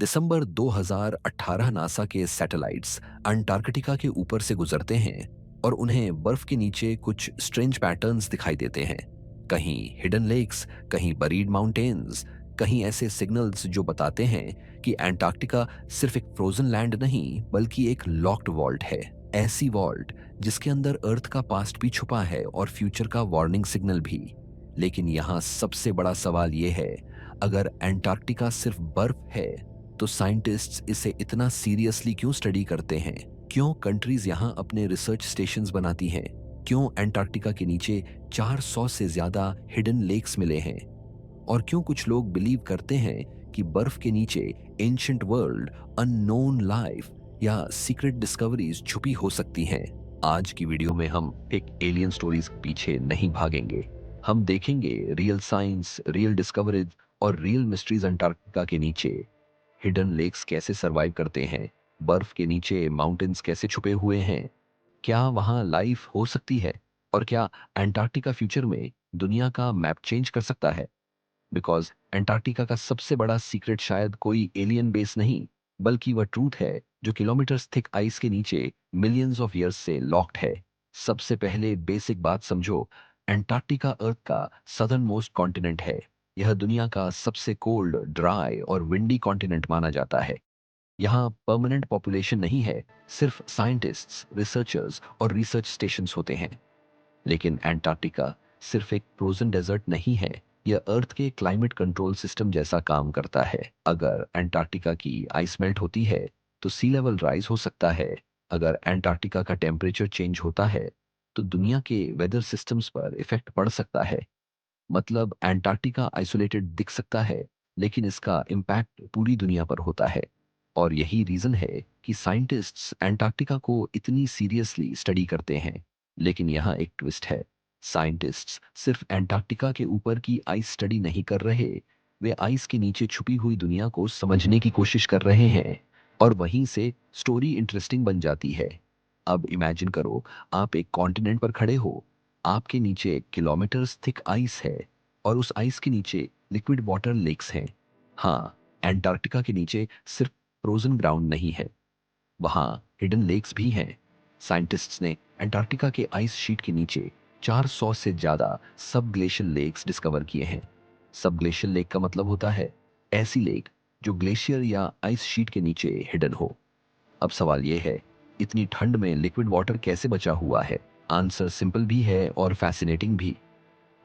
दिसंबर 2018 NASA के satellites Antarctica के ऊपर से गुजरते हैं और उन्हें बर्फ के नीचे कुछ स्ट्रेंज पैटर्न्स दिखाई देते हैं। कहीं हिडन लेक्स, कहीं बरीड माउंटेन्स, कहीं ऐसे सिग्नल्स जो बताते हैं कि अंटार्कटिका सिर्फ एक फ्रोजन लैंड नहीं बल्कि एक लॉक्ड वॉल्ट है। ऐसी वॉल्ट जिसके अंदर अर्थ का पास्ट भी छुपा है और फ्यूचर का वार्निंग सिग्नल भी। लेकिन यहाँ सबसे बड़ा सवाल ये है, अगर अंटार्कटिका सिर्फ बर्फ है तो साइंटिस्ट्स इसे इतना सीरियसली क्यों स्टडी करते हैं? क्यों कंट्रीज यहाँ अपने रिसर्च स्टेशंस बनाती हैं? क्यों अंटार्कटिका के नीचे 400 से ज्यादा हिडन लेक्स मिले हैं? और क्यों कुछ लोग बिलीव करते हैं कि बर्फ के नीचे एंशिएंट वर्ल्ड, अननोन लाइफ या सीक्रेट डिस्कवरीज छुपी हो सकती हैं? आज की वीडियो में हम एक एलियन स्टोरीज के पीछे नहीं भागेंगे। हम देखेंगे रियल साइंस, रियल डिस्कवरीज और रियल मिस्ट्रीज अंटार्कटिका के नीचे। हिडन लेक्स कैसे सरवाइव करते हैं, बर्फ के नीचे माउंटेन्स कैसे छुपे हुए हैं, क्या वहाँ लाइफ हो सकती है, और क्या अंटार्कटिका फ्यूचर में दुनिया का मैप चेंज कर सकता है? बिकॉज अंटार्कटिका का सबसे बड़ा सीक्रेट शायद कोई एलियन बेस नहीं, बल्कि वह ट्रूथ है जो किलोमीटर्स थिक आइस के नीचे मिलियंस ऑफ ईयर्स से लॉक्ड है। सबसे पहले बेसिक बात समझो, अंटार्कटिका अर्थ का सदर्न मोस्ट कॉन्टिनेंट है। यह दुनिया का सबसे कोल्ड, ड्राई और विंडी कॉन्टिनेंट माना जाता है। यहाँ परमानेंट पॉपुलेशन नहीं है, सिर्फ साइंटिस्ट्स, रिसर्चर्स और रिसर्च स्टेशंस होते हैं। लेकिन अंटार्कटिका सिर्फ एक फ्रोजन डेजर्ट नहीं है, यह अर्थ के क्लाइमेट कंट्रोल सिस्टम जैसा काम करता है। अगर अंटार्कटिका की आइस मेल्ट होती है तो सी लेवल राइज हो सकता है। अगर अंटार्कटिका का टेम्परेचर चेंज होता है तो दुनिया के वेदर सिस्टम्स पर इफेक्ट पड़ सकता है। मतलब अंटार्कटिका आइसोलेटेड दिख सकता है, लेकिन इसका इम्पैक्ट पूरी दुनिया पर होता है। और यही रीजन है कि साइंटिस्ट्स अंटार्कटिका को इतनी सीरियसली स्टडी करते हैं। लेकिन यहाँ एक ट्विस्ट है, साइंटिस्ट्स सिर्फ अंटार्कटिका के ऊपर की आइस स्टडी नहीं कर रहे, वे आइस के नीचे छुपी हुई दुनिया को समझने की कोशिश कर रहे हैं। और वहीं से स्टोरी इंटरेस्टिंग बन जाती है। अब इमेजिन करो, आप एक कॉन्टिनेंट पर खड़े हो, आपके नीचे किलोमीटर्स थिक आइस है और उस आइस के नीचे लिक्विड वाटर लेक्स हैं। हाँ, अंटार्कटिका के नीचे सिर्फ फ्रोजन ग्राउंड नहीं है, वहाँ हिडन लेक्स भी हैं। साइंटिस्ट्स ने अंटार्कटिका के आइस शीट के नीचे 400 से ज्यादा सब ग्लेशियल लेक्स डिस्कवर किए हैं। सब ग्लेशियल लेक का मतलब होता है ऐसी लेक जो ग्लेशियर या आइस शीट के नीचे हिडन हो। अब सवाल ये है, इतनी ठंड में लिक्विड वाटर कैसे बचा हुआ है? आंसर सिंपल भी है और फैसिनेटिंग भी।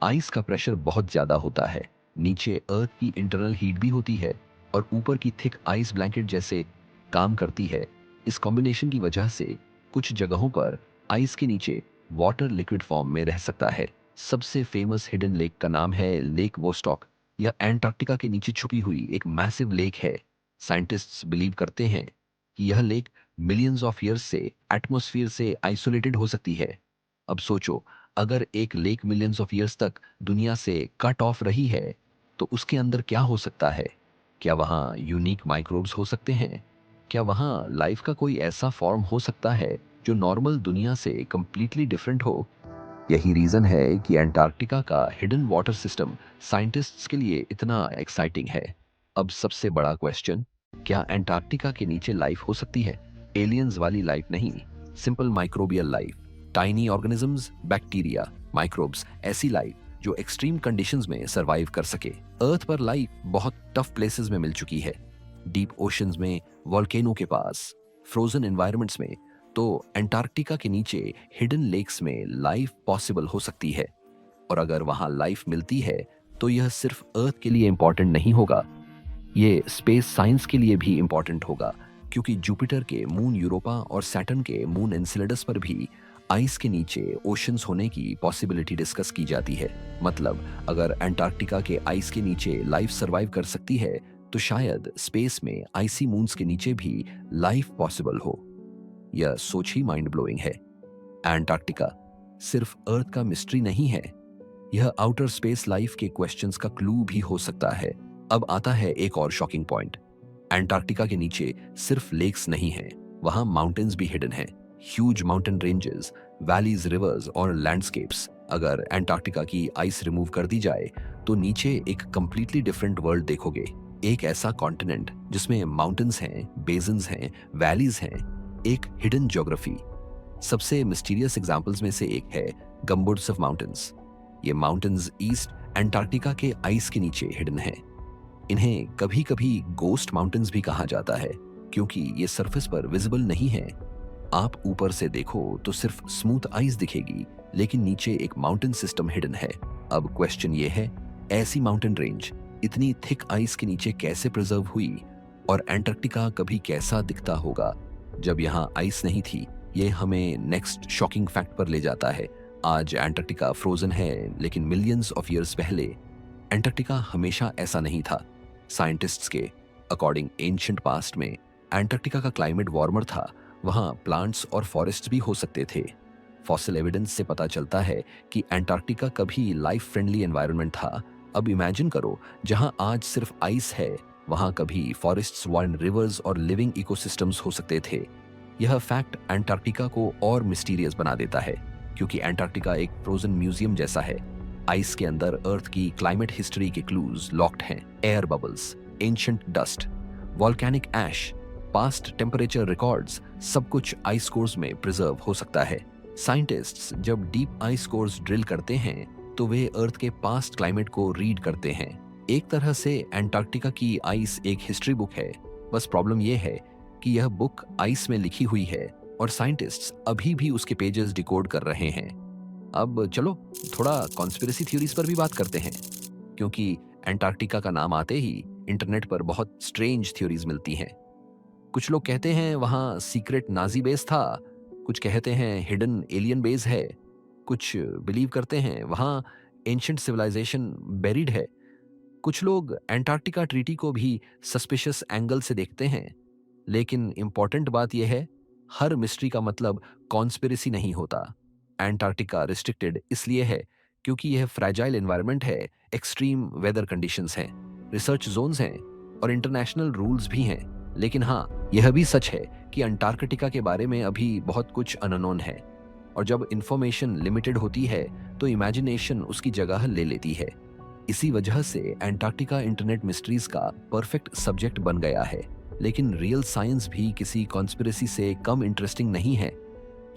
आइस का प्रेशर बहुत ज्यादा होता है, नीचे अर्थ की इंटरनल हीट भी होती है और ऊपर की थिक आइस ब्लैंकेट जैसे काम करती है। इस कॉम्बिनेशन की वजह से कुछ जगहों पर आइस के नीचे वाटर लिक्विड फॉर्म में रह सकता है। सबसे फेमस हिडन लेक का नाम है लेक वोस्टॉक। यह एंटार्कटिका के नीचे छुपी हुई एक मैसिव लेक है। साइंटिस्ट्स बिलीव करते हैं कि यह लेक मिलियंस ऑफ ईयर्स से एटमॉस्फेयर से आइसोलेटेड हो सकती है। अब सोचो, अगर एक लेक मिलियंस ऑफ ईयर्स तक दुनिया से कट ऑफ रही है तो उसके अंदर क्या हो सकता है? क्या वहाँ यूनिक माइक्रोब्स हो सकते हैं? क्या वहाँ लाइफ का कोई ऐसा फॉर्म हो सकता है जो नॉर्मल दुनिया से कंप्लीटली डिफरेंट हो? यही रीजन है कि अंटार्कटिका का हिडन वाटर सिस्टम साइंटिस्ट्स के लिए इतना एक्साइटिंग है। अब सबसे बड़ा क्वेश्चन, क्या अंटार्कटिका के नीचे लाइफ हो सकती है? एलियंस वाली लाइफ नहीं, simple microbial life. Tiny organisms, bacteria, microbes, ऐसी लाइफ जो एक्सट्रीम कंडीशंस में सरवाइव कर सके। अर्थ पर लाइफ बहुत टफ प्लेसेस में मिल चुकी है, डीप ओशंस में, वॉल्केनो के पास, फ्रोजन एनवायरनमेंट्स में। तो अंटार्कटिका के नीचे हिडन लेक्स में लाइफ पॉसिबल हो सकती है। और अगर वहां लाइफ मिलती है तो यह सिर्फ अर्थ के लिए इंपॉर्टेंट नहीं होगा, ये स्पेस साइंस के लिए भी इंपॉर्टेंट होगा। क्योंकि जुपिटर के मून यूरोपा और सैटर्न के मून एनसेलेडस पर भी आइस के नीचे ओशंस होने की पॉसिबिलिटी डिस्कस की जाती है। मतलब अगर अंटार्कटिका के आइस के नीचे लाइफ सरवाइव कर सकती है तो शायद स्पेस में आइसी मून्स के नीचे भी लाइफ पॉसिबल हो। यह सोच ही माइंड ब्लोइंग है। एंटार्कटिका सिर्फ अर्थ का मिस्ट्री नहीं है, यह आउटर स्पेस लाइफ के क्वेश्चंस का क्लू भी हो सकता है। अब आता है एक और शॉकिंग पॉइंट, एंटार्कटिका के नीचे सिर्फ लेक्स नहीं हैं, वहां माउंटेन्स भी हिडन हैं। Huge mountain ranges, valleys, reverse और लैंडस्केप्स। अगर एंटार्कटिका की आइस रिमूव कर दी जाए तो नीचे एक कंप्लीटली डिफरेंट वर्ल्ड देखोगे। एक ऐसा कॉन्टिनेंट जिसमें माउंटेन्स हैं, बेसिन्स हैं, वैलीज हैं, एक हिडन ज्योग्राफी। सबसे मिस्टीरियस एग्जांपल्स में से एक है गम्बुड्स ऑफ माउंटेन्स। ये माउंटेन्स ईस्ट अंटार्कटिका के आइस के नीचे हिडन हैं। इन्हें कभी कभी गोस्ट माउंटेन्स भी कहा जाता है क्योंकि ये सरफेस पर विजिबल नहीं है। आप ऊपर से देखो तो सिर्फ स्मूथ आइस दिखेगी, लेकिन नीचे एक माउंटेन सिस्टम हिडन है। अब क्वेश्चन ये है, ऐसी माउंटेन रेंज इतनी थिक आइस के नीचे कैसे प्रिजर्व हुई, और अंटार्कटिका कभी कैसा दिखता होगा जब यहाँ आइस नहीं थी? ये हमें नेक्स्ट शॉकिंग फैक्ट पर ले जाता है। आज अंटार्कटिका फ्रोजन है, लेकिन मिलियंस ऑफ ईयर्स पहले अंटार्कटिका हमेशा ऐसा नहीं था। साइंटिस्ट्स के अकॉर्डिंग एंशिएंट पास्ट में अंटार्कटिका का क्लाइमेट वार्मर था। वहाँ प्लांट्स और फॉरेस्ट्स भी हो सकते थे। फॉसिल एविडेंस से पता चलता है कि अंटार्कटिका कभी लाइफ फ्रेंडली एनवायरनमेंट था। अब इमेजिन करो, जहाँ आज सिर्फ आइस है, वहाँ कभी फॉरेस्ट्स, वाइन, रिवर्स और लिविंग इकोसिस्टम्स हो सकते थे। यह फैक्ट अंटार्कटिका को और मिस्टीरियस बना देता है, क्योंकि अंटार्कटिका एक फ्रोजन म्यूजियम जैसा है। आइस के अंदर अर्थ की क्लाइमेट हिस्ट्री के क्लूज लॉक्ड हैं। Air bubbles, ancient dust, volcanic ash, past temperature records, सब कुछ आइस कोर्स में प्रिजर्व हो सकता है। साइंटिस्ट्स जब डीप आइस कोर्स ड्रिल करते हैं तो वे अर्थ के पास्ट क्लाइमेट को रीड करते हैं। एक तरह से अंटार्कटिका की आइस एक हिस्ट्री बुक है। बस प्रॉब्लम यह है कि यह बुक आइस में लिखी हुई है और साइंटिस्ट्स अभी भी उसके पेजेस डिकोड कर रहे हैं। अब चलो थोड़ा कॉन्स्पिरेसी थ्योरीज पर भी बात करते हैं, क्योंकि अंटार्कटिका का नाम आते ही इंटरनेट पर बहुत स्ट्रेंज थ्योरीज मिलती हैं। कुछ लोग कहते हैं वहाँ सीक्रेट नाजी बेस था, कुछ कहते हैं हिडन एलियन बेस है, कुछ बिलीव करते हैं वहाँ एंशिएंट सिविलाइजेशन बेरिड है। कुछ लोग अंटार्कटिका ट्रीटी को भी सस्पिशियस एंगल से देखते हैं। लेकिन इंपॉर्टेंट बात यह है, हर मिस्ट्री का मतलब कॉन्स्पिरेसी नहीं होता। अंटार्कटिका रिस्ट्रिक्टेड इसलिए है क्योंकि यह फ्रैजाइल एनवायरनमेंट है, एक्सट्रीम वेदर कंडीशंस हैं, रिसर्च जोन्स हैं और इंटरनेशनल रूल्स भी हैं। लेकिन हाँ, यह भी सच है कि अंटार्कटिका के बारे में अभी बहुत कुछ अननोन है, और जब इंफॉर्मेशन लिमिटेड होती है तो इमेजिनेशन उसकी जगह ले लेती है। इसी वजह से अंटार्कटिका इंटरनेट मिस्ट्रीज का परफेक्ट सब्जेक्ट बन गया है। लेकिन रियल साइंस भी किसी कॉन्स्पिरेसी से कम इंटरेस्टिंग नहीं है।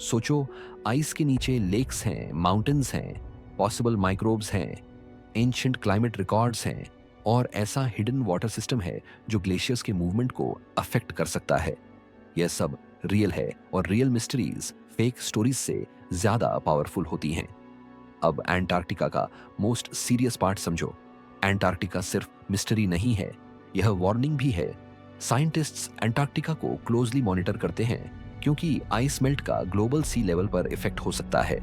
सोचो, आइस के नीचे लेक्स हैं, माउंटेन्स हैं, पॉसिबल माइक्रोब्स हैं, एंशिएंट क्लाइमेट रिकॉर्ड्स हैं, और ऐसा हिडन वाटर सिस्टम है जो ग्लेशियर्स के मूवमेंट को अफेक्ट कर सकता है। यह सब रियल है, और रियल मिस्ट्रीज फेक स्टोरीज से ज्यादा पावरफुल होती हैं। अब अंटार्कटिका का मोस्ट सीरियस पार्ट समझो। अंटार्कटिका सिर्फ मिस्ट्री नहीं है, यह वार्निंग भी है। साइंटिस्ट्स अंटार्कटिका को क्लोजली मॉनिटर करते हैं क्योंकि आइस मेल्ट का ग्लोबल सी लेवल पर इफेक्ट हो सकता है।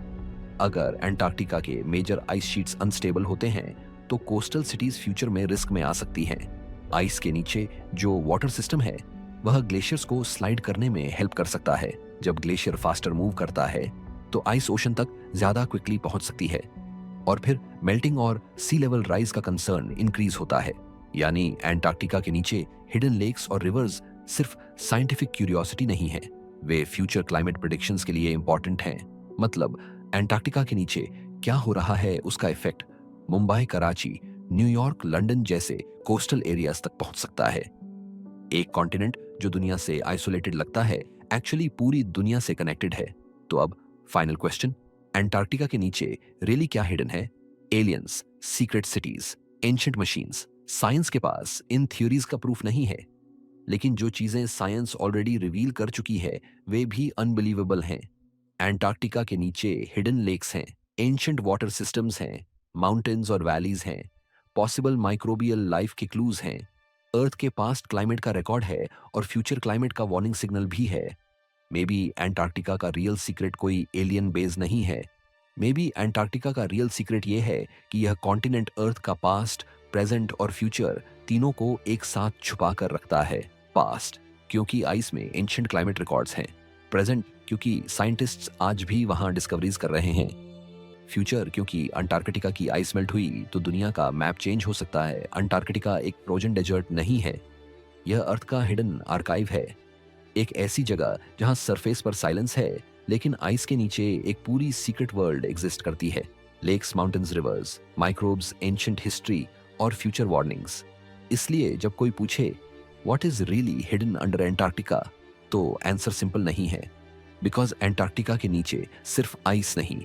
अगर अंटार्कटिका के मेजर आइस शीट्स अनस्टेबल होते हैं तो कोस्टल सिटीज फ्यूचर में रिस्क में आ सकती हैं। आइस के नीचे जो वाटर सिस्टम है वह ग्लेशियर्स को स्लाइड करने में हेल्प कर सकता है। जब ग्लेशियर फास्टर मूव करता है तो आइस ओशन तक ज्यादा क्विकली पहुंच सकती है, और फिर मेल्टिंग और सी लेवल राइज का कंसर्न इंक्रीज होता है। यानी अंटार्कटिका के नीचे हिडन लेक्स और रिवर्स सिर्फ साइंटिफिक क्यूरियोसिटी नहीं है, वे फ्यूचर क्लाइमेट प्रेडिक्शंस के लिए इंपॉर्टेंट हैं। मतलब अंटार्कटिका के नीचे क्या हो रहा है उसका effect Mumbai, Karachi, New York, London जैसे कोस्टल एरियाज तक पहुंच सकता है। एक कॉन्टिनेंट जो दुनिया से आइसोलेटेड लगता है एक्चुअली पूरी दुनिया से कनेक्टेड है। तो अब फाइनल क्वेश्चन, अंटार्कटिका के नीचे रियली क्या हिडन है? Aliens, secret cities, ancient machines. Science के पास इन थ्योरीज का प्रूफ नहीं है, लेकिन जो चीजें साइंस ऑलरेडी रिवील कर चुकी है वे भी अनबिलीवेबल हैं। अंटार्कटिका के नीचे हिडन लेक्स हैं, एंशिएंट वाटर सिस्टम्स हैं, माउंटेन्स और वैलीज हैं, पॉसिबल माइक्रोबियल लाइफ के क्लूज हैं, अर्थ के पास्ट क्लाइमेट का रिकॉर्ड है और फ्यूचर क्लाइमेट का वार्निंग सिग्नल भी है। मे बी अंटार्कटिका का रियल सीक्रेट कोई एलियन बेस नहीं है। मे बी अंटार्कटिका का रियल सीक्रेट ये है कि यह कॉन्टिनेंट अर्थ का पास्ट, प्रेजेंट और फ्यूचर तीनों को एक साथ छुपा कर रखता है। पास्ट क्योंकि आइस में एंशिएंट क्लाइमेट रिकॉर्ड्स हैं, प्रेजेंट क्योंकि साइंटिस्ट्स आज भी वहां डिस्कवरीज कर रहे हैं, फ्यूचर क्योंकि अंटार्कटिका की आइस मेल्ट हुई तो दुनिया का मैप चेंज हो सकता है। अंटार्कटिका एक फ्रोजन डेजर्ट नहीं है, यह अर्थ का हिडन आर्काइव है, एक ऐसी जगह जहां सरफेस पर साइलेंस है लेकिन आइस के नीचे एक पूरी सीक्रेट वर्ल्ड एग्जिस्ट करती है। Lakes, mountains, rivers, microbes, ancient history और फ्यूचर वार्निंग्स। इसलिए जब कोई पूछे what is really hidden under Antarctica, तो आंसर सिंपल नहीं है, बिकॉज एंटार्क्टिका के नीचे सिर्फ आइस नहीं,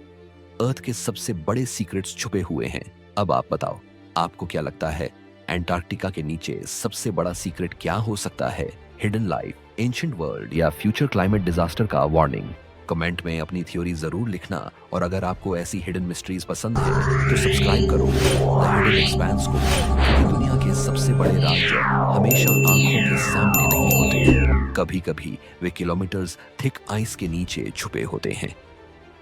अर्थ के सबसे बड़े सीक्रेट्स छुपे हुए हैं। अब आप बताओ, आपको क्या लगता है एंटार्क्टिका के नीचे सबसे बड़ा सीक्रेट क्या हो सकता है? हिडन लाइफ, एंशिएंट वर्ल्ड या फ्यूचर क्लाइमेट डिजास्टर का वार्निंग? कमेंट में अपनी थ्योरी जरूर लिखना, और अगर आपको ऐसी हिडन मिस्ट्रीज पसंद है तो सब्सक्राइब करो द हिडन एक्सपेंस को, क्योंकि दुनिया के सबसे बड़े राज हमेशा आंखों के सामने नहीं होते, कभी कभी वे किलोमीटर्स थिक आइस के नीचे छुपे होते हैं।